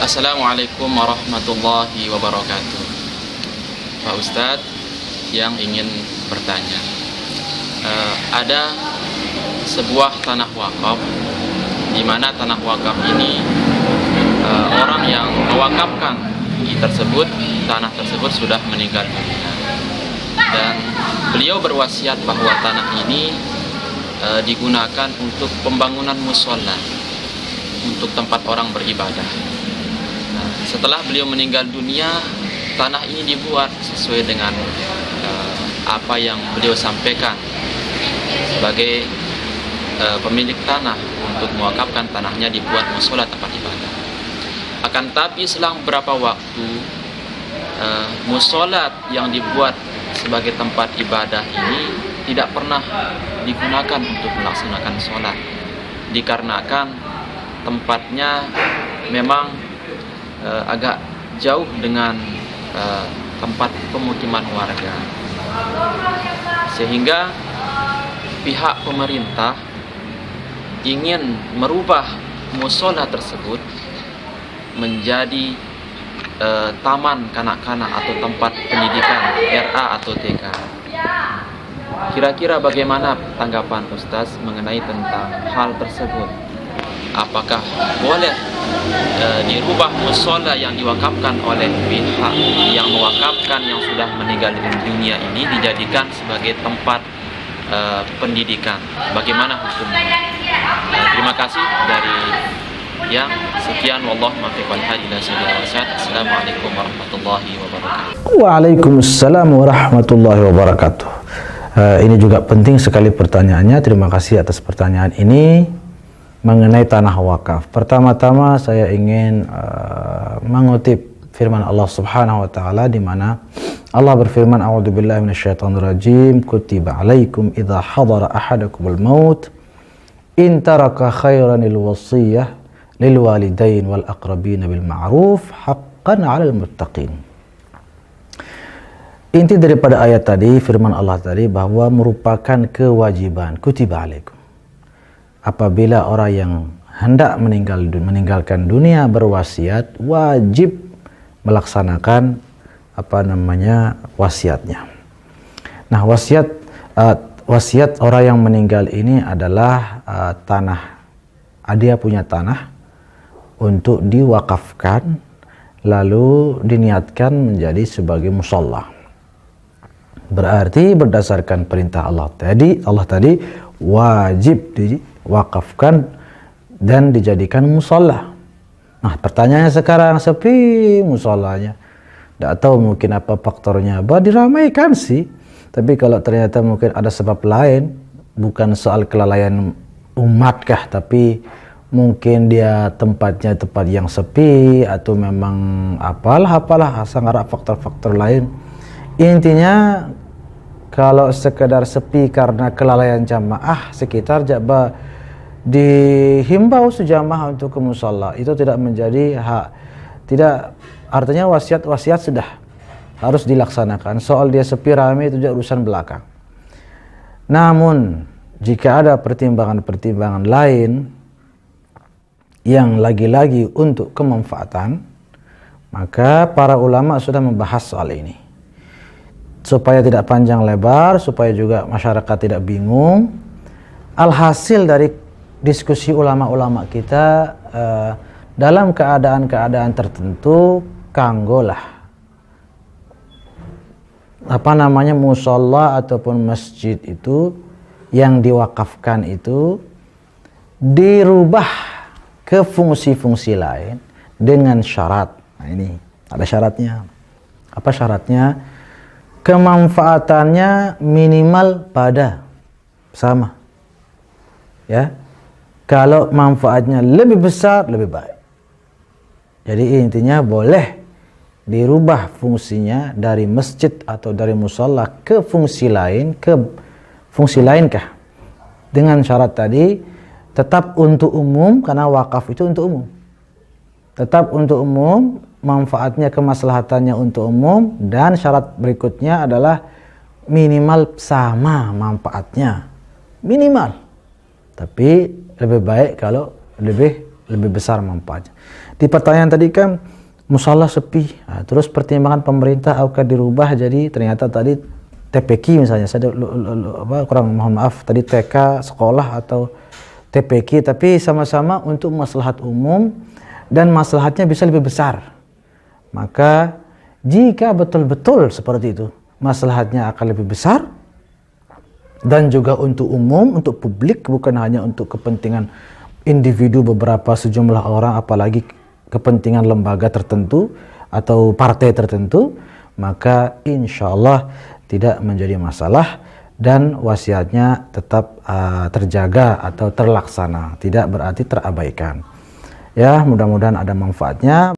Assalamualaikum warahmatullahi wabarakatuh. Pak Ustadz yang ingin bertanya, ada sebuah tanah wakaf, di mana tanah wakaf ini orang yang mewakafkan tanah tersebut sudah meninggal dunia, dan beliau berwasiat bahwa tanah ini digunakan untuk pembangunan mushola, untuk tempat orang beribadah. Setelah beliau meninggal dunia, tanah ini dibuat sesuai dengan apa yang beliau sampaikan sebagai pemilik tanah, untuk mewakafkan tanahnya dibuat mushola, tempat ibadah. Akan tapi selang beberapa waktu, mushola yang dibuat sebagai tempat ibadah ini tidak pernah digunakan untuk melaksanakan sholat, dikarenakan tempatnya memang agak jauh dengan tempat pemukiman warga, sehingga pihak pemerintah ingin merubah mushola tersebut menjadi taman kanak-kanak atau tempat pendidikan RA atau TK. Kira-kira bagaimana tanggapan Ustaz mengenai tentang hal tersebut? Apakah boleh dirubah mushola yang diwakafkan oleh pihak yang mewakafkan yang sudah meninggal dunia ini dijadikan sebagai tempat pendidikan? Bagaimana hukumnya? Terima kasih dari yang sekian. Wallahu muwaffiq wal hadi ila sabilil rasyad. Assalamualaikum warahmatullahi wabarakatuh. Waalaikumsalam warahmatullahi wabarakatuh. Ini juga penting sekali pertanyaannya. Terima kasih atas pertanyaan ini mengenai tanah wakaf. Pertama-tama saya ingin mengutip firman Allah Subhanahu wa taala, di mana Allah berfirman, a'udzubillahi minasyaitonirrajim, kutiba 'alaikum idza hadara ahadakumul maut in taraka khairanil wasiyah lil walidain wal aqrabin bil ma'ruf haqqan 'alal muttaqin. Inti daripada ayat tadi, firman Allah tadi, bahwa merupakan kewajiban, kutiba 'alaikum, apabila orang yang hendak meninggalkan dunia berwasiat, wajib melaksanakan wasiatnya. Nah, wasiat orang yang meninggal ini adalah dia punya tanah untuk diwakafkan, lalu diniatkan menjadi sebagai mushola. Berarti berdasarkan perintah Allah tadi wajib diwakafkan dan dijadikan mushola. Nah, pertanyaannya sekarang, sepi musholanya. Tidak tahu mungkin apa faktornya. Diramaikan sih, tapi kalau ternyata mungkin ada sebab lain, bukan soal kelalaian umat kah, tapi mungkin dia tempatnya tempat yang sepi, atau memang apalah sangat faktor-faktor lain. Intinya, kalau sekedar sepi karena kelalaian jamaah sekitar, dihimbau sejamaah untuk ke mushola, itu tidak menjadi hak. Tidak, artinya wasiat sudah harus dilaksanakan. Soal dia sepi ramai itu juga urusan belakang. Namun jika ada pertimbangan-pertimbangan lain yang lagi-lagi untuk kemanfaatan, maka para ulama sudah membahas soal ini. Supaya tidak panjang lebar, supaya juga masyarakat tidak bingung, alhasil dari diskusi ulama-ulama kita, dalam keadaan-keadaan tertentu, kanggolah mushola ataupun masjid itu yang diwakafkan itu dirubah ke fungsi-fungsi lain dengan syarat. Nah, ini ada syaratnya. Apa syaratnya? Kemanfaatannya minimal pada sama, ya. Kalau manfaatnya lebih besar, lebih baik. Jadi intinya boleh dirubah fungsinya dari masjid atau dari mushola ke fungsi lain, kah? Dengan syarat tadi tetap untuk umum, karena wakaf itu untuk umum. Tetap untuk umum, manfaatnya, kemaslahatannya untuk umum, dan syarat berikutnya adalah minimal sama manfaatnya, minimal. Tapi lebih baik kalau lebih lebih besar manfaatnya. Di pertanyaan tadi kan musala sepi, terus pertimbangan pemerintah akan dirubah jadi ternyata tadi TPQ misalnya, saya kurang mohon maaf tadi TK sekolah atau TPQ, tapi sama-sama untuk maslahat umum dan maslahatnya bisa lebih besar. Maka jika betul-betul seperti itu, maslahatnya akan lebih besar dan juga untuk umum, untuk publik, bukan hanya untuk kepentingan individu beberapa sejumlah orang, apalagi kepentingan lembaga tertentu atau partai tertentu, maka insya Allah tidak menjadi masalah dan wasiatnya tetap terjaga atau terlaksana, tidak berarti terabaikan. Ya, mudah-mudahan ada manfaatnya.